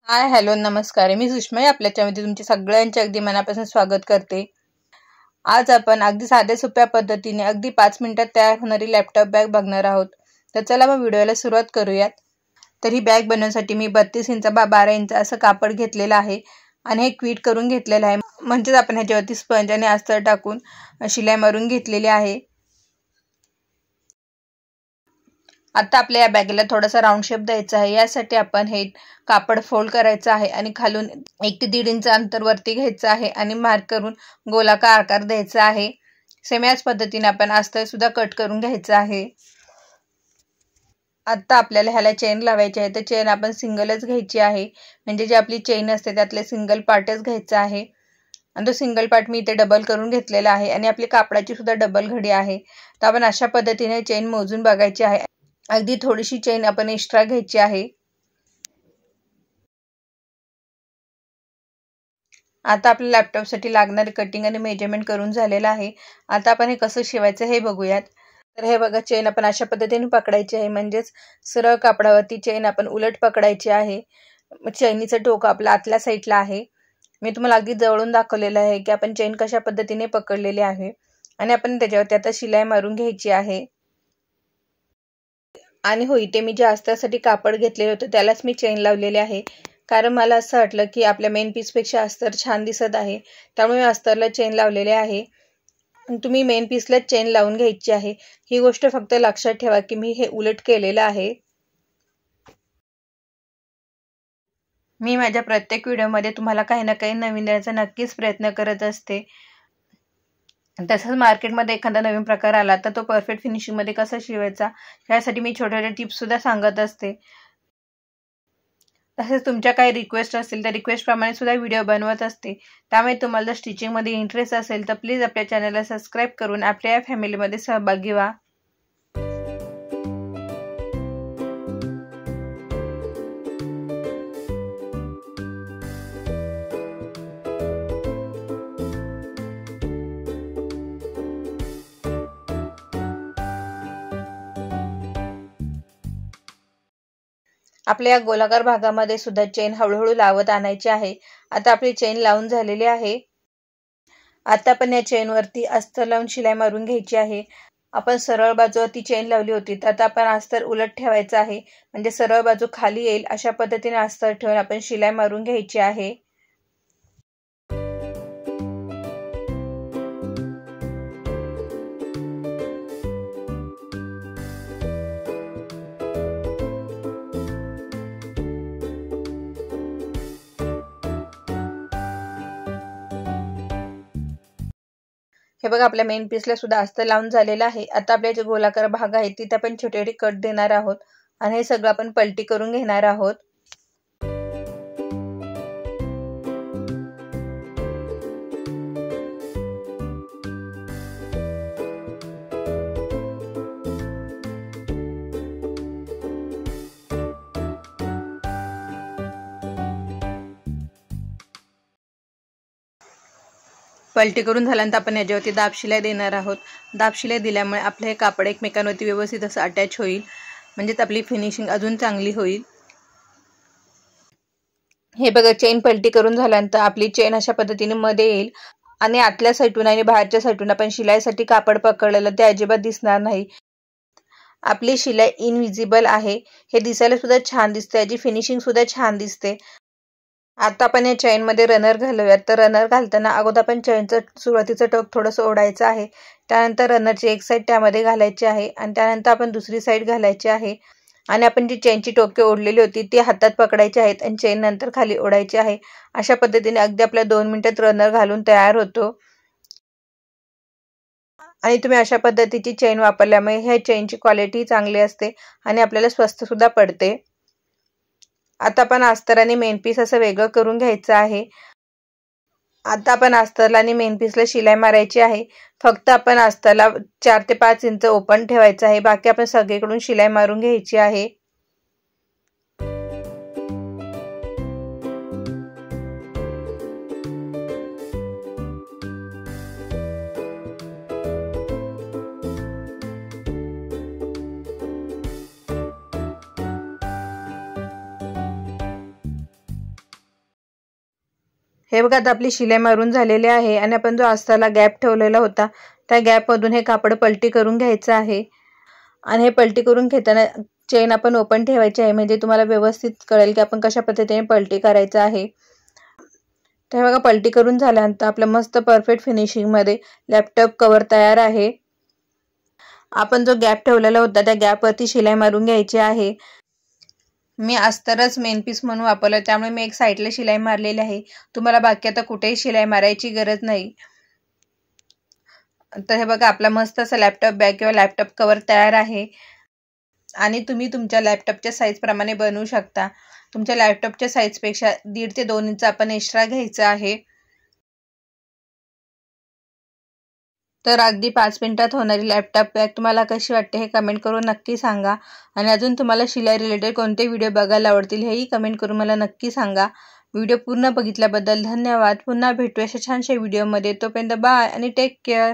Hi hello नमस्कार मी सुषमा आपल्या चॅनलमध्ये तुमचे सगळ्यांचे अगदी मनापासून स्वागत करते। आज आपण अगदी साध्या सोप्या पद्धतीने अगदी 5 मिनिटात तयार होणारी लॅपटॉप बॅग बघणार आहोत। तर चला मग व्हिडिओला सुरुवात करूयात। तर ही बॅग बनवण्यासाठी मी 32 इंच 12 इंच असं कापड घेतलेलं आहे आणि हे क्विट करून घेतलेलं आहे, म्हणजे आपण ह्याच्यावरती स्पंज आणि अस्तर टाकून शिलाई मारून घेतलेली आहे। आता आपल्या या बॅगेला थोडासा राऊंड शेप द्यायचा आहे। यासाठी आपण हे कापड फोल्ड करायचं आहे आणि खालून 1 ते 1.5 इंच अंतर वरती घ्यायचं आहे आणि मार्क करून गोलाकार आकार द्यायचा आहे। सेम याच पद्धतीने आपण अस्तर सुद्धा कट करून घ्यायचं आहे। आता आपल्याला ह्याला चेन लावायची आहे, तर चेन आपण सिंगलच घ्यायची आहे, म्हणजे जी आपली चेन असते त्यातले सिंगल पार्टच घ्यायचा आहे आणि तो सिंगल पार्ट मी इथे डबल करून घेतलेला आहे आणि आपली कापडाची सुद्धा डबल घडी आहे। तर आपण अशा पद्धतीने चेन मोजून बघायची आहे। अगदी थोडीशी चेन आपण एक्स्ट्रा घ्यायची आहे। आता आपल्या लॅपटॉपसाठी लागणारे कटिंग आणि मेजरमेंट करून झालेलं आहे। आता आपण हे कसं शिवायचं हे बघूयात। तर हे बघा, चेन आपण अशा पद्धतीने पकडायची आहे, म्हणजेच सरळ कापडावरती चेन आपण उलट पकडायची आहे। चेनीचं टोक आपल्या आतल्या साईडला आहे। मी तुम्हाला अगदी जवळून दाखवलेलं आहे की आपण चेन कशा पद्धतीने पकडलेली आहे आणि आपण त्याच्यावरती आता शिलाई मारून घ्यायची आहे। आणि हो, इथे मी जे अस्तरसाठी कापड घेतलेलं होतं त्यालाच मी चेन लावलेले आहे, कारण मला असं वाटलं की आपल्या मेन पीसपेक्षा अस्तर छान दिसत आहे, त्यामुळे मी अस्तरला चेन लावलेले आहे। तुम्ही मेन पीसला चेन लावून घ्यायची आहे। ही गोष्ट फक्त लक्षात ठेवा की मी हे उलट केलेलं आहे। मी माझ्या प्रत्येक व्हिडिओमध्ये तुम्हाला काही ना काही नवीन देण्याचा नक्कीच प्रयत्न करत असते। तसंच मार्केटमध्ये एखादा नवीन प्रकार आला तर तो परफेक्ट फिनिशिंगमध्ये कसा शिवायचा यासाठी मी छोट्या छोट्या टिप्स सुद्धा सांगत असते। तसेच तुमच्या काही रिक्वेस्ट असतील तर रिक्वेस्टप्रमाणे सुद्धा व्हिडिओ बनवत असते। त्यामुळे तुम्हाला जर स्टिचिंगमध्ये इंटरेस्ट असेल तर प्लीज आपल्या चॅनलला सबस्क्राईब करून आपल्या या फॅमिलीमध्ये सहभागी व्हा। आपल्या या गोलाकार भागामध्ये सुद्धा चेन हळूहळू लावत आणायची आहे। आता आपली चेन लावून झालेली आहे। आता आपण या चेनवरती अस्तर लावून शिलाई मारून घ्यायची आहे। आपण सरळ बाजूवरती चेन लावली होती, तर आता आपण अस्तर उलट ठेवायचं आहे, म्हणजे सरळ बाजू खाली येईल अशा पद्धतीने अस्तर ठेवून आपण शिलाई मारून घ्यायची आहे। हे बघा, आपल्या मेन पीसला सुद्धा अस्तर लावून झालेलं आहे। आता आपल्या जे गोलाकार भाग आहे तिथे आपण छोटे छोटे कट देणार आहोत आणि हे सगळं आपण पलटी करून घेणार आहोत। पलटी करून झाल्यानंतर आपण याच्यावरती दाब शिलाई देणार आहोत। दाब शिलाई दिल्यामुळे आपले हे कापड एकमेकांवरती व्यवस्थित असं अटॅच होईल, म्हणजेच आपली फिनिशिंग अजून चांगली होईल। हे बघा, चेन पलटी करून झाल्यानंतर आपली चेन अशा पद्धतीने मध्ये येईल आणि आतल्या साईडून आणि बाहेरच्या साईडून आपण शिलाईसाठी कापड पकडलेलं ते अजिबात दिसणार नाही। आपली शिलाई इनविजिबल आहे, हे दिसायला सुद्धा छान दिसते, याची फिनिशिंग सुद्धा छान दिसते। आता आपण या चेनमध्ये रनर घालूयात। तर रनर घालताना अगोदर आपण चेनचं सुरुवातीचं टोक थोडंसं ओढायचं आहे, त्यानंतर रनरची एक साईड त्यामध्ये घालायची आहे आणि त्यानंतर आपण दुसरी साईड घालायची आहे आणि आपण जी चेनची टोके ओढलेली होती ती हातात पकडायची आहेत आणि चेन नंतर खाली ओढायची आहे। अशा पद्धतीने अगदी आपल्या 2 मिनिटात रनर घालून तयार होतो आणि तुम्ही अशा पद्धतीची चेन वापरल्यामुळे ह्या चेनची क्वालिटी चांगली असते आणि आपल्याला स्वस्त सुद्धा पडते। आता आपण अस्तर आणि मेन पीस असं वेगळं करून घ्यायचं आहे। आता आपण अस्तरला आणि मेन पीसला शिलाई मारायची आहे। फक्त आपण अस्तरला 4 ते 5 इंच ओपन ठेवायचं आहे, बाकी आपण सगळीकडून शिलाई मारून घ्यायची आहे। हे बघा आता आपली शिलाई मारून झालेली आहे आणि आपण जो अस्ताला गॅप ठेवलेला होता त्या गॅपमधून हे कापड पलटी करून घ्यायचं आहे. आणि हे पलटी करून घेताना चेन आपण ओपन ठेवायची आहे, म्हणजे तुम्हाला व्यवस्थित कळेल की आपण कशा पद्धतीने पलटी करायचं आहे. तर बघा पलटी करून झाल्यानंतर आपलं मस्त परफेक्ट फिनिशिंगमध्ये लॅपटॉप कवर तयार आहे. आपण जो गॅप ठेवलेला होता त्या गॅपवरती शिलाई मारून घ्यायची आहे. मी अस्तरच मेन पीस म्हणून वापरलं, त्यामुळे मी एक साईडला शिलाई मारलेली आहे. तुम्हाला बाकी आता कुठेही शिलाई मारायची गरज नाही. तर हे बघा आपला मस्त असा लॅपटॉप बॅग किंवा लॅपटॉप कवर तयार आहे. आणि तुम्ही तुमच्या लॅपटॉपच्या साईज प्रमाणे बनवू शकता. तुमच्या लॅपटॉपच्या साईजपेक्षा 1.5 ते 2 इंच आपण एक्स्ट्रा घ्यायचं आहे. तर अगदी 5 मिनिटात होणारी लॅपटॉप बॅग तुम्हाला कशी वाटते हे कमेंट करून नक्की सांगा. आणि अजून तुम्हाला शिलाई रिलेटेड कोणते व्हिडिओ बघायला आवडतील हेही कमेंट करून मला नक्की सांगा. व्हिडिओ पूर्ण बघितल्याबद्दल धन्यवाद. पुन्हा भेटू अशा छानशा व्हिडिओमध्ये. तोपर्यंत बाय आणि टेक केअर.